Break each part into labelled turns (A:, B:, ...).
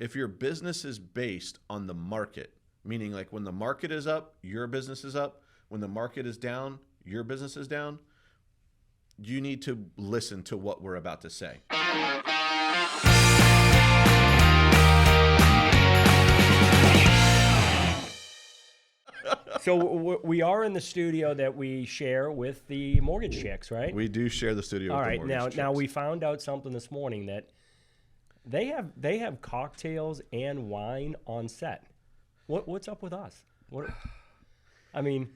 A: if your business is based on the market, meaning like when the market is up, your business is up. When the market is down, your business is down. You need to listen to what we're about to say.
B: So we are in the studio that we share with the mortgage chicks, right?
A: We do share the studio with the mortgage chicks.
B: Now we found out something this morning that they have cocktails and wine on set. What's up with us? I mean,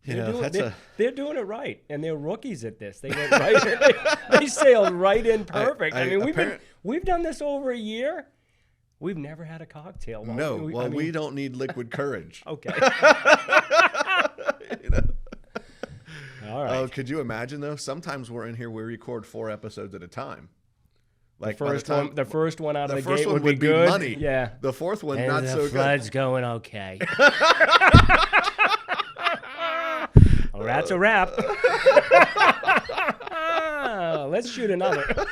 B: they're doing it right, and they're rookies at this. They went right. They sailed right in perfect. I mean, we've done this over a year. We've never had a cocktail.
A: We don't need liquid courage.
B: Okay. All right.
A: Oh, could you imagine though? Sometimes we're in here, we record 4 episodes at a time. Like
B: the first one out of the gate
A: would
B: be good.
A: Money.
B: Yeah.
A: The fourth one,
B: and
A: not so good.
B: The flood's going okay. Well, that's a wrap. Let's shoot another.
A: I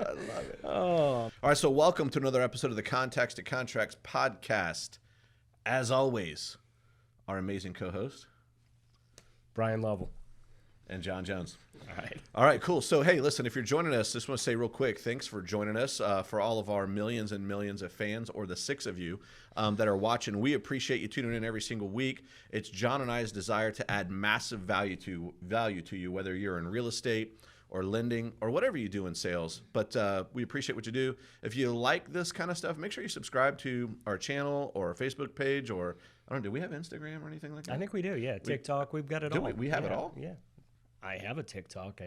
A: love it.
B: Oh.
A: All right, so welcome to another episode of the Contacts to Contracts podcast. As always, our amazing co-host,
B: Bryan Lovell.
A: And John Jones.
B: All
A: right, cool. So, hey, listen, if you're joining us, just want to say real quick, thanks for joining us. For all of our millions and millions of fans, or the 6 of you that are watching, we appreciate you tuning in every single week. It's John and I's desire to add massive value to you, whether you're in real estate or lending or whatever you do in sales. But we appreciate what you do. If you like this kind of stuff, make sure you subscribe to our channel or our Facebook page, or I don't know, do we have Instagram or anything like that?
B: I think we do, yeah. TikTok, we've got it all.
A: We have it all?
B: Yeah. I have a TikTok.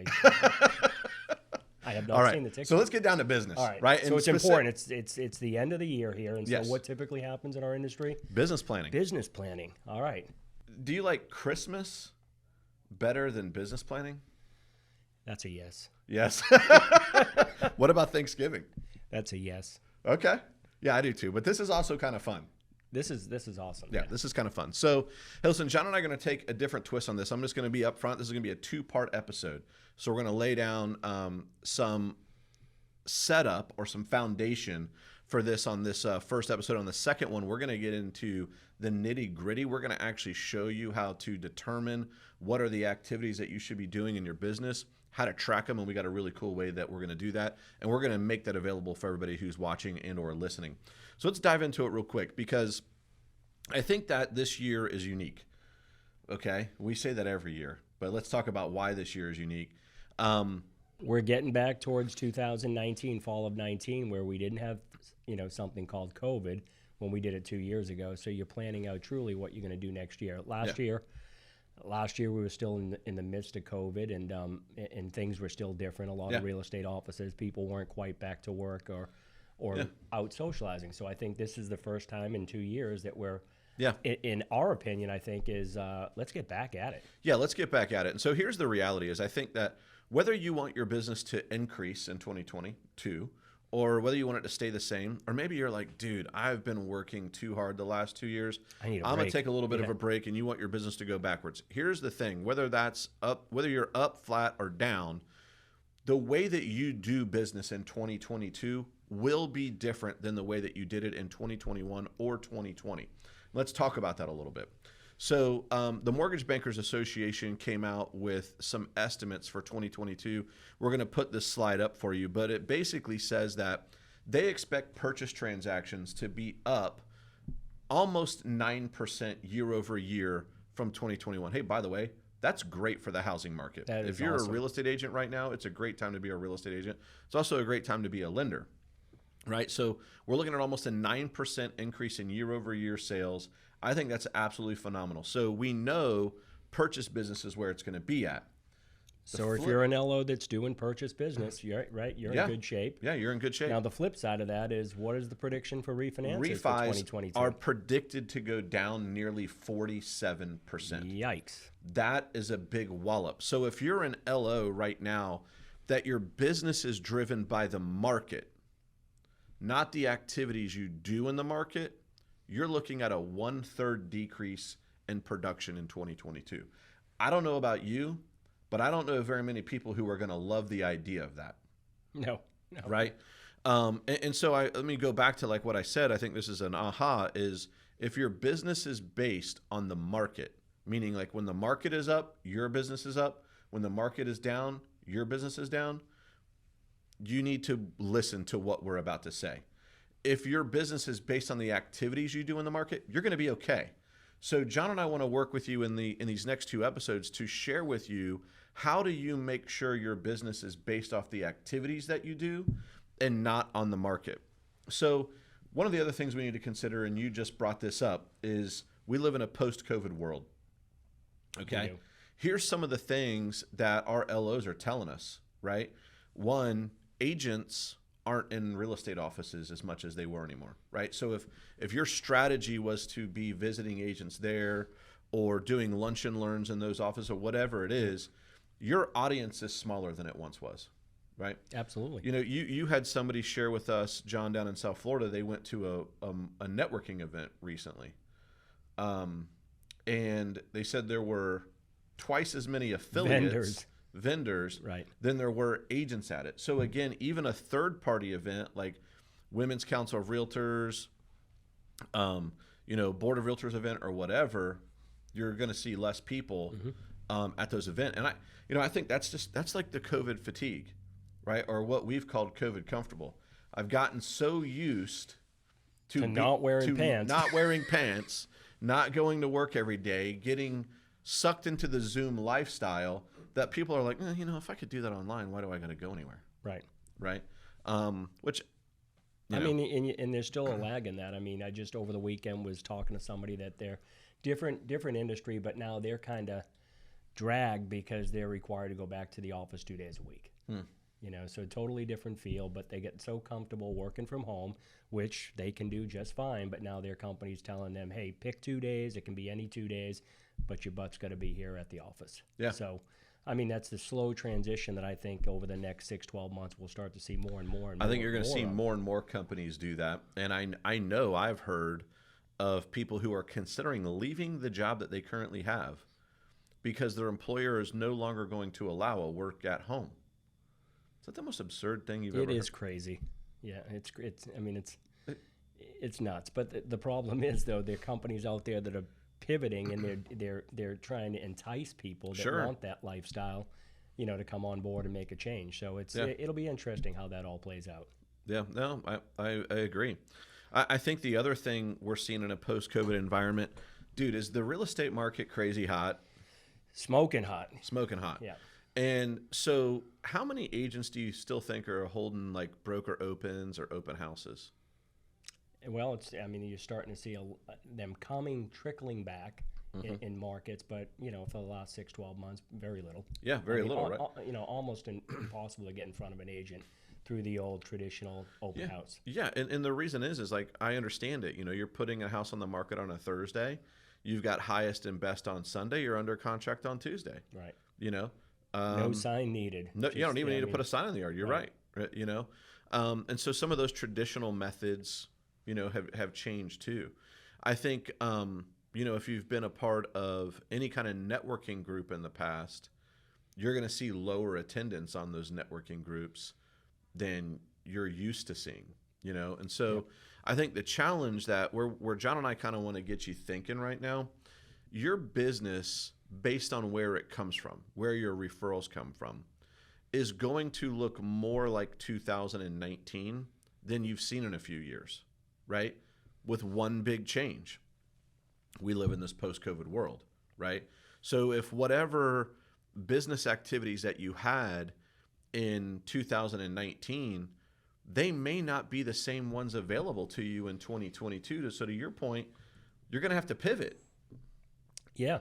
B: I have not
A: all right.
B: seen the TikTok.
A: So let's get down to business.
B: All right.
A: Right?
B: So it's important. It's the end of the year here. And so
A: yes.
B: What typically happens in our industry?
A: Business planning.
B: Business planning. All right.
A: Do you like Christmas better than business planning?
B: That's a yes.
A: Yes. What about Thanksgiving?
B: That's a yes.
A: Okay. Yeah, I do too. But this is also kind of fun.
B: This is awesome.
A: Yeah, this is kind of fun. So, hey, listen, John and I are going to take a different twist on this. I'm just going to be up front. This is going to be a 2-part episode. So we're going to lay down some setup or some foundation for this on this first episode. On the second one, we're going to get into the nitty gritty. We're going to actually show you how to determine what are the activities that you should be doing in your business, how to track them, and we got a really cool way that we're going to do that, and we're going to make that available for everybody who's watching and or listening. So let's dive into it real quick, because I think that this year is unique. Okay, we say that every year, but let's talk about why this year is unique.
B: We're getting back towards 2019, fall of 19, where we didn't have something called COVID when we did it 2 years ago. So you're planning out truly what you're going to do next year. Last year we were still in the midst of COVID, and things were still different. A lot of real estate offices, people weren't quite back to work or out socializing. So I think this is the first time in 2 years that we're, in our opinion, I think is let's get back at it.
A: Yeah, let's get back at it. And so here's the reality is I think that whether you want your business to increase in 2022 or whether you want it to stay the same, or maybe you're like, dude, I've been working too hard the last 2 years. I'm going to take a little bit of a break, and you want your business to go backwards. Here's the thing, whether that's up, whether you're up, flat, or down, the way that you do business in 2022 will be different than the way that you did it in 2021 or 2020. Let's talk about that a little bit. So the Mortgage Bankers Association came out with some estimates for 2022. We're going to put this slide up for you, but it basically says that they expect purchase transactions to be up almost 9% year over year from 2021. Hey, by the way, that's great for the housing market. If you're a real estate agent right now, it's a great time to be a real estate agent. It's also a great time to be a lender, right? So we're looking at almost a 9% increase in year over year sales. I think that's absolutely phenomenal. So we know purchase business is where it's going to be at.
B: So if you're an LO that's doing purchase business, you're in good shape.
A: Yeah, you're in good shape.
B: Now, the flip side of that is, what is the prediction for refinances for 2022?
A: Are predicted to go down nearly 47%.
B: Yikes.
A: That is a big wallop. So if you're an LO right now, that your business is driven by the market, not the activities you do in the market, you're looking at a 1/3 decrease in production in 2022. I don't know about you, but I don't know very many people who are going to love the idea of that.
B: No.
A: Right? And so let me go back to like what I said. I think this is an aha is if your business is based on the market, meaning like when the market is up, your business is up. When the market is down, your business is down. You need to listen to what we're about to say. If your business is based on the activities you do in the market, you're going to be okay. So John and I want to work with you in these next 2 episodes to share with you how do you make sure your business is based off the activities that you do and not on the market. So one of the other things we need to consider, and you just brought this up, is we live in a post-COVID world. Okay. Here's some of the things that our LOs are telling us, right? One, agents aren't in real estate offices as much as they were anymore, right? So if your strategy was to be visiting agents there or doing lunch and learns in those offices or whatever it is, your audience is smaller than it once was, right?
B: Absolutely.
A: You know, you had somebody share with us, John, down in South Florida, they went to a networking event recently. And they said there were twice as many affiliates, vendors
B: right,
A: than there were agents at it. So again, even a third-party event like Women's Council of Realtors, Board of Realtors event or whatever, you're going to see less people at those events. And I think that's like the COVID fatigue, right? Or what we've called COVID comfortable. I've gotten so used to
B: not wearing
A: pants, not going to work every day, getting sucked into the Zoom lifestyle that people are like, if I could do that online, why do I got to go anywhere?
B: Right.
A: Right. Which,
B: and there's still a lag in that. I mean, I just over the weekend was talking to somebody that they're different industry, but now they're kind of dragged because they're required to go back to the office 2 days a week. So totally different feel, but they get so comfortable working from home, which they can do just fine. But now their company's telling them, hey, pick 2 days. It can be any 2 days, but your butt's got to be here at the office.
A: Yeah.
B: So, that's the slow transition that I think over the next 6-12 months we'll start to see more and more.
A: I think you're going to see more and more companies do that. And I know I've heard of people who are considering leaving the job that they currently have because their employer is no longer going to allow a work at home. Is that the most absurd thing you've ever heard?
B: It is crazy. Yeah, it's nuts. But the problem is, though, there are companies out there that are pivoting and they're trying to entice people that want that lifestyle, to come on board and make a change. So it'll be interesting how that all plays out.
A: Yeah, no, I agree. I think the other thing we're seeing in a post-COVID environment, dude, is the real estate market crazy hot.
B: Smoking hot.
A: Yeah. And so how many agents do you still think are holding like broker opens or open houses?
B: Well, you're starting to see them trickling back in markets, but, for the last 6-12 months, very little.
A: Yeah, very little, right?
B: Almost impossible to get in front of an agent through the old traditional open house.
A: Yeah, and the reason is like, I understand it. You're putting a house on the market on a Thursday. You've got highest and best on Sunday. You're under contract on Tuesday.
B: Right.
A: No
B: sign needed.
A: No, you don't even need to put a sign in the yard. You're right. And so some of those traditional methods, have changed too. I think, if you've been a part of any kind of networking group in the past, you're going to see lower attendance on those networking groups than you're used to seeing, And so I think the challenge that where John and I kind of want to get you thinking right now, your business, based on where it comes from, where your referrals come from, is going to look more like 2019 than you've seen in a few years, right? With one big change. We live in this post-COVID world, right? So if whatever business activities that you had in 2019, they may not be the same ones available to you in 2022. So to your point, you're going to have to pivot.
B: Yeah.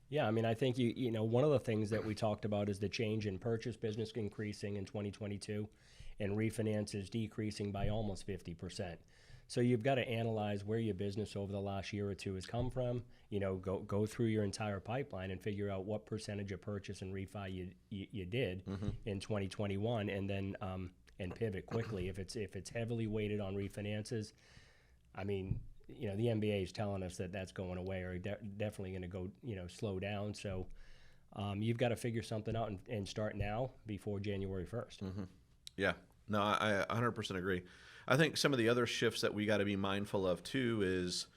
B: Yeah, I think one of the things that we talked about is the change in purchase business increasing in 2022 and refinances decreasing by almost 50%. So you've got to analyze where your business over the last year or two has come from, go through your entire pipeline and figure out what percentage of purchase and refi you did in 2021 and then and pivot quickly. If it's heavily weighted on refinances, the NBA is telling us that that's going away or definitely going to go, slow down. So you've got to figure something out and start now before January 1st.
A: Yeah. No, I 100% agree. I think some of the other shifts that we got to be mindful of too is,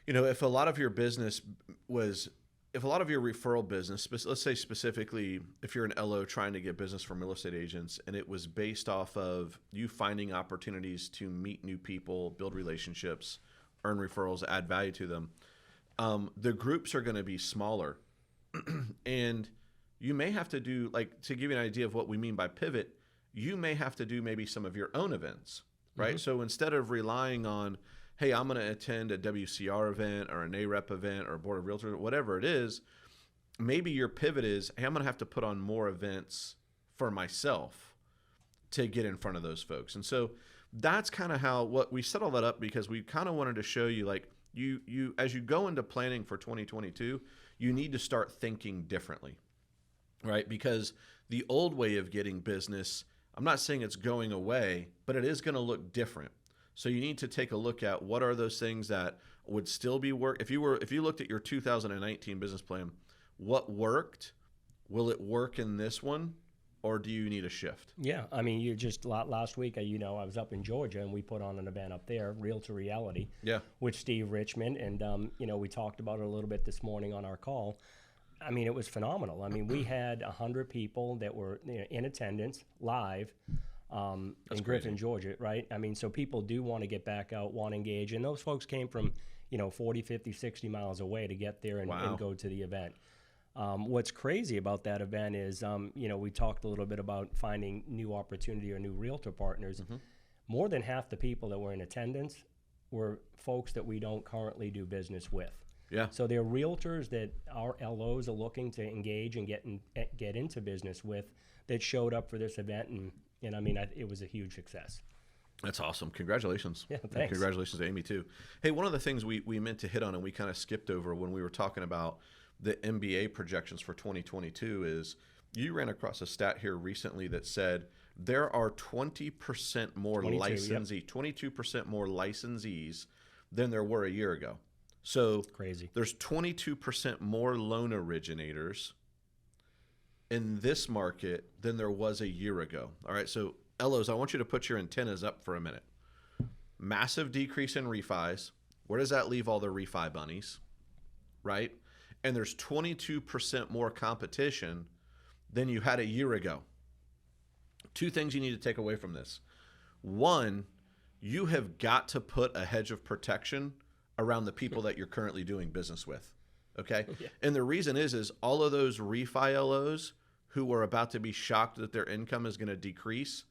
A: if a lot of your business was, if a lot of your referral business, let's say specifically if you're an LO trying to get business from real estate agents and it was based off of you finding opportunities to meet new people, build relationships, earn referrals, add value to them, the groups are going to be smaller. And you may have to do, like, to give you an idea of what we mean by pivot, you may have to do maybe some of your own events, right? Mm-hmm. So instead of relying on, hey, I'm going to attend a WCR event or an AREP event or a Board of Realtors, whatever it is, maybe your pivot is, hey, I'm going to have to put on more events for myself to get in front of those folks. And so that's kind of how what we set all that up, because we kind of wanted to show you, like, you as you go into planning for 2022, you need to start thinking differently, right? Because the old way of getting business, I'm not saying it's going away, but it is going to look different. So you need to take a look at what are those things that would still be work. If you looked at your 2019 business plan, what worked? Will it work in this one, or do you need a shift?
B: Yeah, I mean, you just last week, I was up in Georgia and we put on an event up there, Real to Reality, with Steve Richmond, and we talked about it a little bit this morning on our call. I mean, it was phenomenal. I mean, we had 100 people that were in attendance live. In Griffin, Georgia, right? I mean, so people do want to get back out, want to engage. And those folks came from, 40, 50, 60 miles away to get there and go to the event. What's crazy about that event is, we talked a little bit about finding new opportunity or new realtor partners. Mm-hmm. More than half the people that were in attendance were folks that we don't currently do business with.
A: Yeah.
B: So they're realtors that our LOs are looking to engage and get into business with that showed up for this event. And I mean, it was a huge success.
A: That's awesome. Congratulations.
B: Yeah, thanks.
A: And congratulations to Amy, too. Hey, one of the things we meant to hit on and we kind of skipped over when we were talking about the MBA projections for 2022 is you ran across a stat here recently that said there are 20% more 22% more licensees than there were a year ago. So
B: crazy.
A: There's 22% more loan originators in this market than there was a year ago. All right, so LOs, I want you to put your antennas up for a minute. Massive decrease in refis. Where does that leave all the refi bunnies, right? And there's 22% more competition than you had a year ago. Two things you need to take away from this. One, you have got to put a hedge of protection around the people that you're currently doing business with. Okay. Yeah. And the reason is all of those refi LOs who are about to be shocked that their income is going to decrease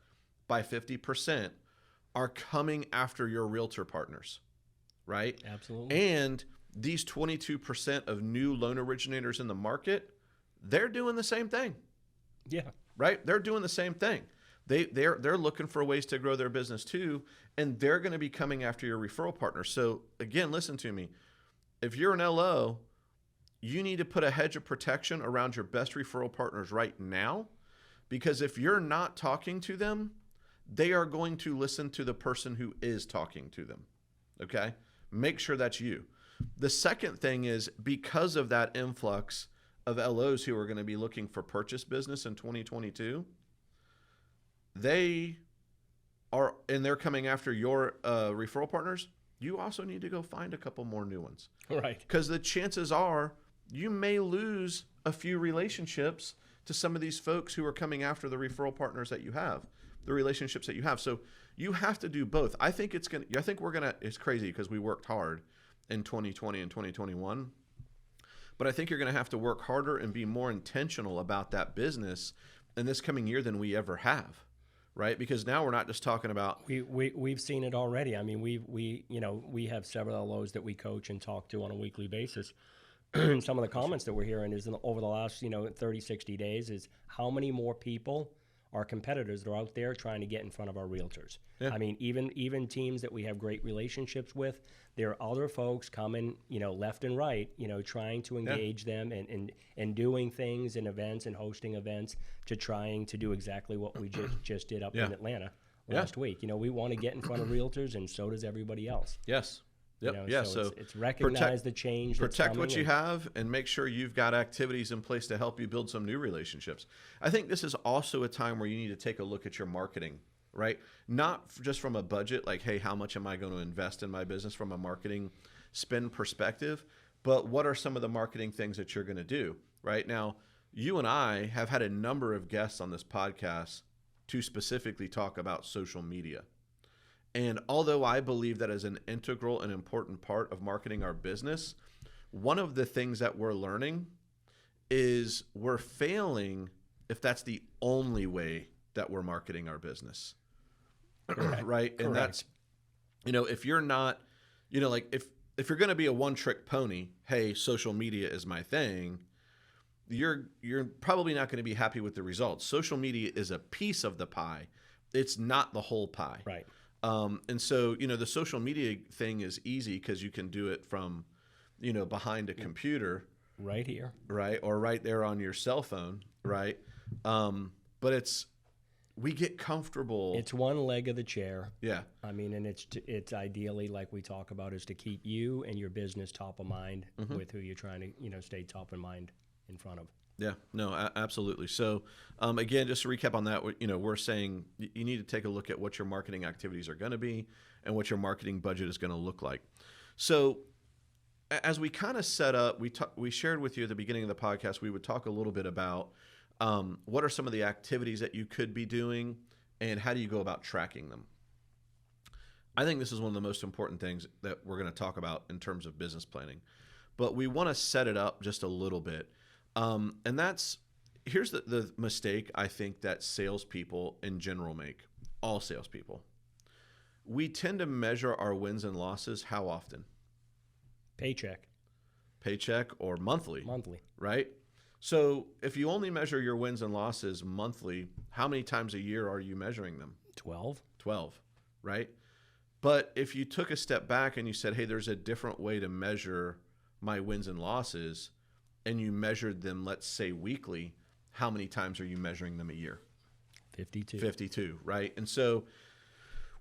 A: by 50% are coming after your realtor partners, right?
B: Absolutely.
A: And these 22% of new loan originators in the market, they're doing the same thing.
B: Yeah.
A: Right? They're doing the same thing. They're looking for ways to grow their business too, and they're going to be coming after your referral partner. So again, listen to me. If you're an LO, you need to put a hedge of protection around your best referral partners right now, because if you're not talking to them, they are going to listen to the person who is talking to them. Okay? Make sure that's you. The second thing is, because of that influx of LOs who are going to be looking for purchase business in 2022, they're coming after your referral partners, you also need to go find a couple more new ones.
B: Right.
A: Because the chances are you may lose a few relationships to some of these folks who are coming after the referral partners that you have, the relationships that you have. So you have to do both. I think it's crazy because we worked hard in 2020 and 2021. But I think you're going to have to work harder and be more intentional about that business in this coming year than we ever have. Right, because now we're not just talking about.
B: We've seen it already. I mean, we have several LOs that we coach and talk to on a weekly basis. Some of the comments that we're hearing is over the last 30, 60 days is how many more people, our competitors, that are out there trying to get in front of our realtors. Yeah. I mean, even teams that we have great relationships with, there are other folks coming, left and right, trying to engage them and doing things and events and hosting events to trying to do exactly what we just did up in Atlanta last week. We want to get in front of realtors, and so does everybody else.
A: Yes. Yep. Yeah.
B: So it's recognize the change that's
A: protect
B: coming
A: what you have and make sure you've got activities in place to help you build some new relationships. I think this is also a time where you need to take a look at your marketing, right? Not just from a budget, like, hey, how much am I going to invest in my business from a marketing spend perspective, but what are some of the marketing things that you're going to do, right? Now, you and I have had a number of guests on this podcast to specifically talk about social media. And although I believe that is an integral and important part of marketing our business, one of the things that we're learning is we're failing if that's the only way that we're marketing our business. Right? And that's, if you're not, like if you're going to be a one-trick pony, hey, social media is my thing, you're probably not going to be happy with the results. Social media is a piece of the pie. It's not the whole pie.
B: Right.
A: And so, the social media thing is easy because you can do it from, behind a computer.
B: Right here.
A: Right. Or right there on your cell phone. Right. But we get comfortable.
B: It's one leg of the chair.
A: Yeah.
B: I mean, and it's ideally, like we talk about, is to keep you and your business top of mind with who you're trying to, stay top of mind in front of.
A: Yeah, no, absolutely. So, again, just to recap on that, we're saying you need to take a look at what your marketing activities are going to be and what your marketing budget is going to look like. So, as we kind of set up, we shared with you at the beginning of the podcast, we would talk a little bit about what are some of the activities that you could be doing and how do you go about tracking them. I think this is one of the most important things that we're going to talk about in terms of business planning, but we want to set it up just a little bit. And here's the mistake I think that salespeople in general make, all salespeople. We tend to measure our wins and losses how often? Paycheck or monthly.
B: Monthly.
A: Right? So if you only measure your wins and losses monthly, how many times a year are you measuring them?
B: 12,
A: right? But if you took a step back and you said, hey, there's a different way to measure my wins and losses, and you measured them, let's say weekly, how many times are you measuring them a year? 52, right? And so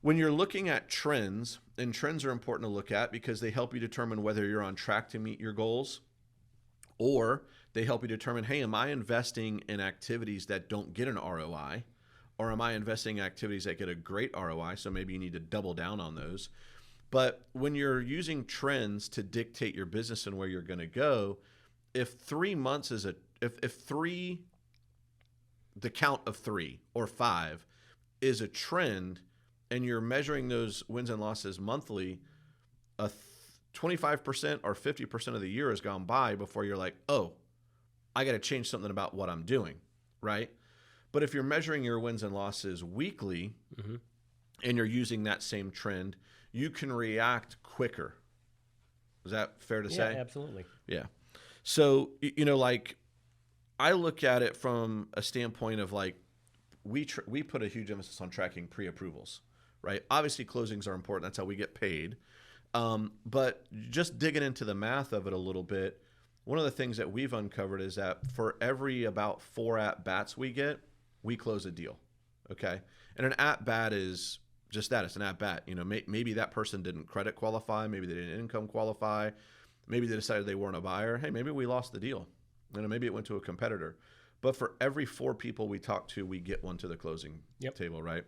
A: when you're looking at trends, and trends are important to look at because they help you determine whether you're on track to meet your goals, or they help you determine, hey, am I investing in activities that don't get an ROI, or am I investing in activities that get a great ROI? So maybe you need to double down on those. But when you're using trends to dictate your business and where you're going to go, if 3 months is the count of 3 or 5 is a trend and you're measuring those wins and losses monthly, 25% or 50% of the year has gone by before you're like, oh, I got to change something about what I'm doing, right? But if you're measuring your wins and losses weekly and you're using that same trend, you can react quicker. Is that fair to say?
B: Yeah, absolutely.
A: Yeah. So, like I look at it from a standpoint of like, we put a huge emphasis on tracking pre-approvals, right? Obviously closings are important. That's how we get paid. But just digging into the math of it a little bit, one of the things that we've uncovered is that for every about 4 at-bats we get, we close a deal, okay? And an at-bat is just that. It's an at-bat. Maybe that person didn't credit qualify. Maybe they didn't income qualify. Maybe they decided they weren't a buyer. Hey, maybe we lost the deal. Maybe it went to a competitor. But for every 4 people we talk to, we get one to the closing table, right?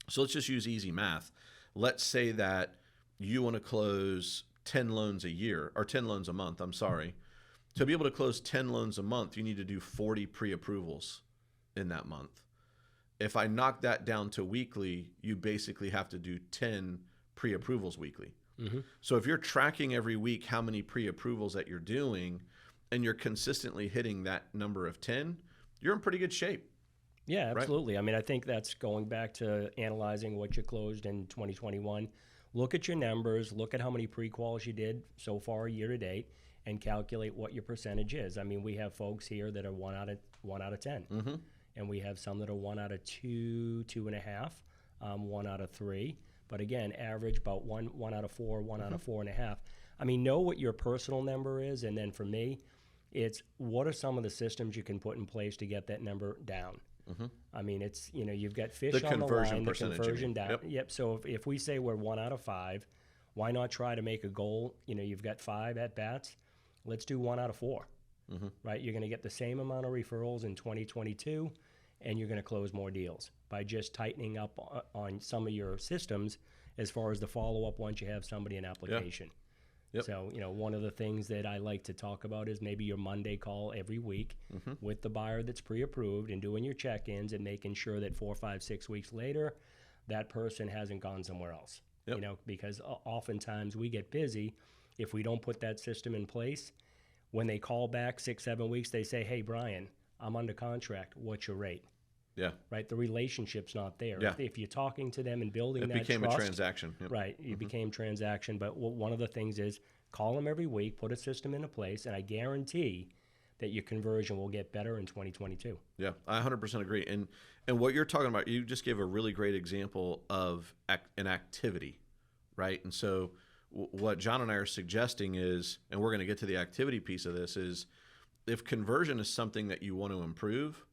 A: So let's just use easy math. Let's say that you want to close 10 loans a year, or 10 loans a month, I'm sorry. To be able to close 10 loans a month, you need to do 40 pre-approvals in that month. If I knock that down to weekly, you basically have to do 10 pre-approvals weekly. So if you're tracking every week how many pre-approvals that you're doing and you're consistently hitting that number of 10, you're in pretty good shape.
B: Yeah, absolutely. Right? I mean, I think that's going back to analyzing what you closed in 2021. Look at your numbers, look at how many pre-quals you did so far year to date, and calculate what your percentage is. I mean, we have folks here that are 1 out of 10. And we have some that are 1 out of 2, 2.5, 1 out of 3. But again, average about 1 out of 4, 1 out of 4.5. I mean, know what your personal number is, and then for me, it's what are some of the systems you can put in place to get that number down. I mean, it's, you've got fish on the line, the conversion down. Yep. So if we say we're 1 out of 5, Why not try to make a goal? You've got 5 at bats. Let's do 1 out of 4, right? You're going to get the same amount of referrals in 2022, and you're going to close more deals by just tightening up on some of your systems as far as the follow-up once you have somebody in application.
A: Yep.
B: So, one of the things that I like to talk about is maybe your Monday call every week with the buyer that's pre-approved and doing your check-ins and making sure that 4, 5, 6 weeks later, that person hasn't gone somewhere else. Because oftentimes we get busy. If we don't put that system in place, when they call back 6, 7 weeks, they say, hey, Bryan, I'm under contract. What's your rate?
A: Yeah.
B: Right? The relationship's not there.
A: Yeah.
B: If you're talking to them and building that
A: became
B: trust,
A: a transaction. Yep.
B: Right. It became transaction. But one of the things is call them every week, put a system into place, and I guarantee that your conversion will get better in 2022.
A: Yeah, I 100% agree. And what you're talking about, you just gave a really great example of an activity, right? And so what John and I are suggesting is, and we're going to get to the activity piece of this, is if conversion is something that you want to improve,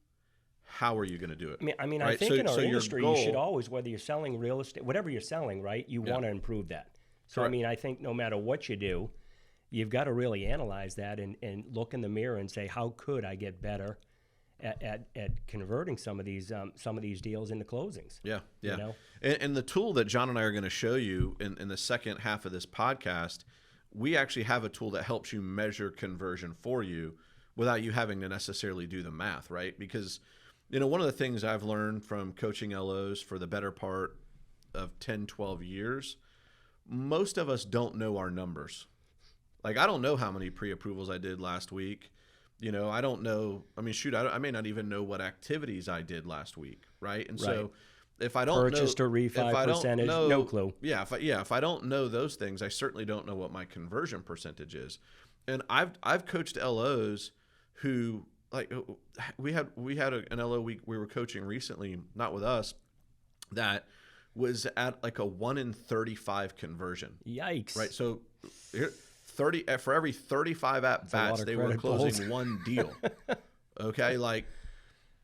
A: how are you going to do it?
B: I mean,
A: right?
B: I think in our industry,
A: goal,
B: you should always, whether you're selling real estate, whatever you're selling, right, you want to improve that. So,
A: Correct.
B: I think no matter what you do, you've got to really analyze that and look in the mirror and say, how could I get better at converting some of these deals into closings?
A: Yeah. And the tool that John and I are going to show you in the second half of this podcast, we actually have a tool that helps you measure conversion for you without you having to necessarily do the math, right? Because one of the things I've learned from coaching LOs for the better part of 10, 12 years, most of us don't know our numbers. Like, I don't know how many pre-approvals I did last week. I don't know. I mean, shoot, I may not even know what activities I did last week, right? And so if I don't
B: purchased
A: know,
B: or refi percentage, no clue.
A: Yeah, if I don't know those things, I certainly don't know what my conversion percentage is. And I've coached LOs who, like, we had an LO we were coaching recently, not with us, that was at like a 1 in 35 conversion.
B: Yikes!
A: Right, so here, 30 for every 35 at bats, they were closing one deal. Okay, like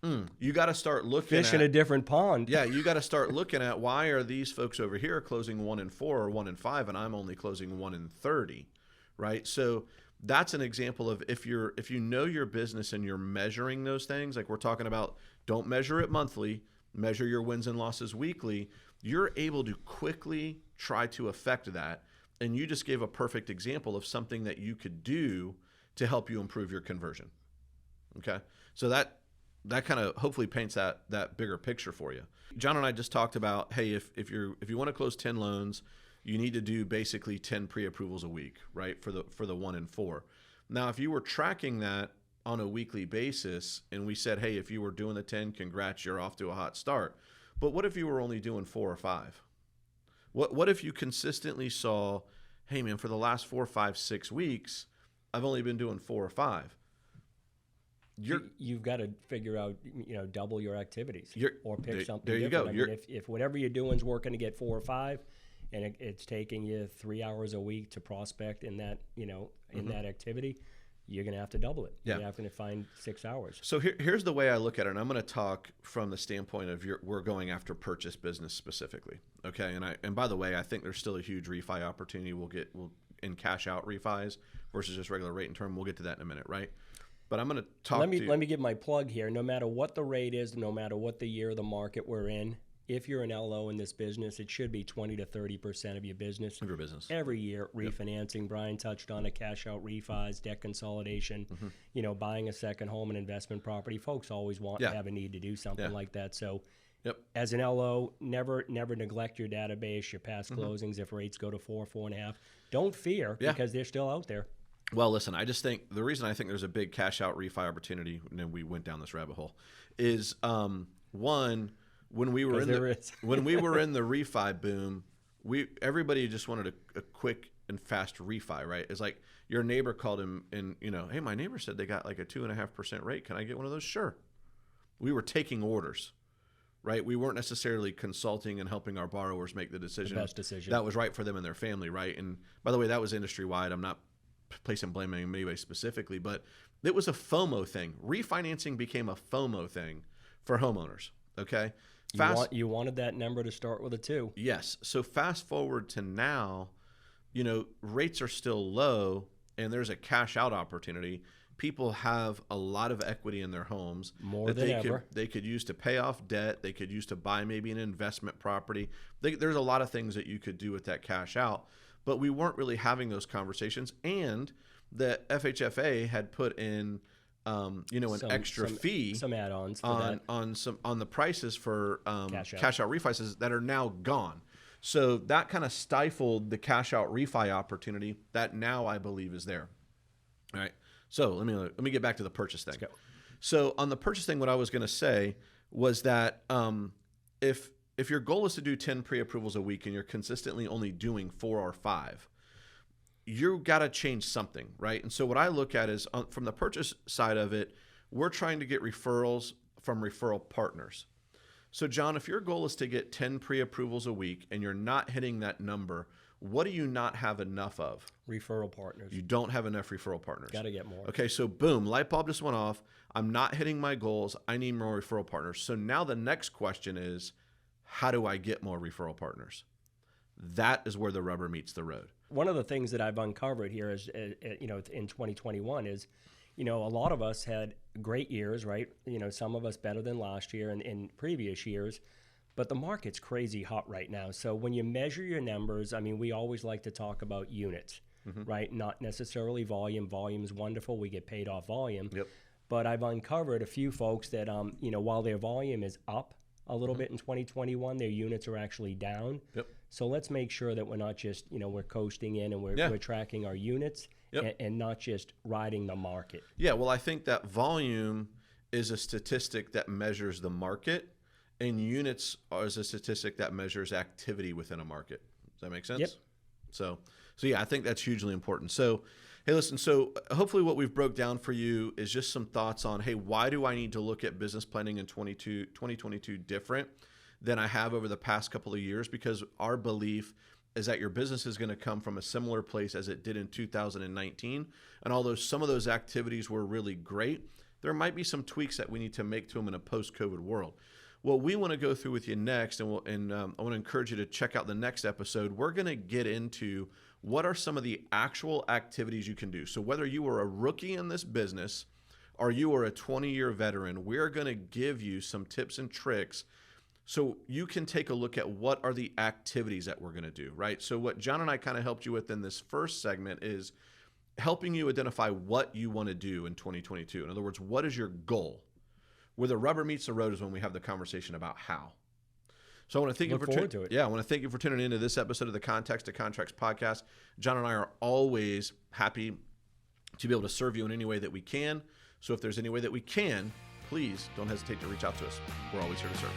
A: you got to start looking
B: fish in a different pond.
A: Yeah, you got to start looking at why are these folks over here closing 1 in 4 or 1 in 5, and I'm only closing 1 in 30, right? So that's an example of if you know your business and you're measuring those things, like we're talking about, don't measure it monthly, measure your wins and losses weekly. You're able to quickly try to affect that. And you just gave a perfect example of something that you could do to help you improve your conversion. Okay. So that kind of hopefully paints that bigger picture for you. John and I just talked about, hey, if you want to close 10 loans, you need to do basically 10 pre-approvals a week, right? For the 1 in 4. Now, if you were tracking that on a weekly basis and we said, hey, if you were doing the 10, congrats, you're off to a hot start. But what if you were only doing 4 or 5? What if you consistently saw, hey man, for the last 4, 5, 6 weeks, I've only been doing 4 or 5.
B: You've got to figure out, double your activities or pick something
A: there you
B: different.
A: go.
B: I mean, if whatever you're doing is working to get 4 or 5, and it's taking you 3 hours a week to prospect in that, in that activity, you're going to have to double it.
A: Yeah.
B: You're going to find 6 hours.
A: So here's the way I look at it, and I'm going to talk from the standpoint of we're going after purchase business specifically, okay? And by the way, I think there's still a huge refi opportunity. We'll in cash out refis versus just regular rate and term. We'll get to that in a minute, right? But I'm going to talk. Let
B: me give my plug here. No matter what the rate is, no matter what the year of the market we're in, if you're an LO in this business, it should be 20 to 30% of your business.
A: Of your business.
B: Every year, refinancing. Yep. Bryan touched on it, cash out refis, debt consolidation, buying a second home and investment property. Folks always want to have a need to do something like that. So as an LO, never neglect your database, your past closings. If rates go to 4, 4.5, don't fear because they're still out there.
A: Well, listen, I just think the reason I think there's a big cash out refi opportunity, and then we went down this rabbit hole, is one, when we were in the refi boom, everybody just wanted a quick and fast refi, right? It's like your neighbor called him and, hey, my neighbor said they got like a 2.5% rate. Can I get one of those? Sure. We were taking orders, right? We weren't necessarily consulting and helping our borrowers make the decision.
B: The best decision.
A: That was right for them and their family, right? And by the way, that was industry wide. I'm not placing blame on anybody specifically, but it was a FOMO thing. Refinancing became a FOMO thing for homeowners, okay?
B: You wanted that number to start with a 2.
A: Yes. So fast forward to now, rates are still low and there's a cash out opportunity, people have a lot of equity in their homes
B: More than ever.
A: They could use to pay off debt. They could use to buy maybe an investment property. There's a lot of things that you could do with that cash out, but we weren't really having those conversations. And the FHFA had put in, an extra fee,
B: some add-ons
A: on the prices for
B: cash
A: out refis that are now gone. So that kind of stifled the cash out refi opportunity that now I believe is there. All right. So let me get back to the purchase thing. So on the purchase thing, what I was going to say was that if your goal is to do 10 pre-approvals a week and you're consistently only doing 4 or 5, you got to change something, right? And so what I look at is from the purchase side of it, we're trying to get referrals from referral partners. So John, if your goal is to get 10 pre-approvals a week and you're not hitting that number, what do you not have enough of?
B: Referral partners.
A: You don't have enough referral partners.
B: Got to get more.
A: Okay, so boom, light bulb just went off. I'm not hitting my goals. I need more referral partners. So now the next question is, how do I get more referral partners? That is where the rubber meets the road.
B: One of the things that I've uncovered here is, in 2021 is, a lot of us had great years, right? Some of us better than last year and in previous years. But the market's crazy hot right now. So when you measure your numbers, we always like to talk about units, right? Not necessarily volume. Volume's wonderful. We get paid off volume.
A: Yep.
B: But I've uncovered a few folks that, while their volume is up a little bit in 2021, their units are actually down.
A: Yep.
B: So let's make sure that we're not just, we're coasting in and we're tracking our units and not just riding the market.
A: Yeah, well, I think that volume is a statistic that measures the market. And units is a statistic that measures activity within a market. Does that make sense?
B: Yep.
A: So yeah, I think that's hugely important. So, hey, listen, so hopefully what we've broke down for you is just some thoughts on, hey, why do I need to look at business planning in 2022 different than I have over the past couple of years? Because our belief is that your business is going to come from a similar place as it did in 2019. And although some of those activities were really great, there might be some tweaks that we need to make to them in a post-COVID world. What we want to go through with you next, and I want to encourage you to check out the next episode, we're going to get into what are some of the actual activities you can do. So whether you are a rookie in this business or you are a 20-year veteran, we're going to give you some tips and tricks so you can take a look at what are the activities that we're going to do, right? So what John and I kind of helped you with in this first segment is helping you identify what you want to do in 2022. In other words, what is your goal? Where the rubber meets the road is when we have the conversation about how. So I want to thank you for tuning in. Yeah, I want to thank you for tuning into this episode of the Context to Contracts podcast. John and I are always happy to be able to serve you in any way that we can. So if there's any way that we can, please don't hesitate to reach out to us. We're always here to serve.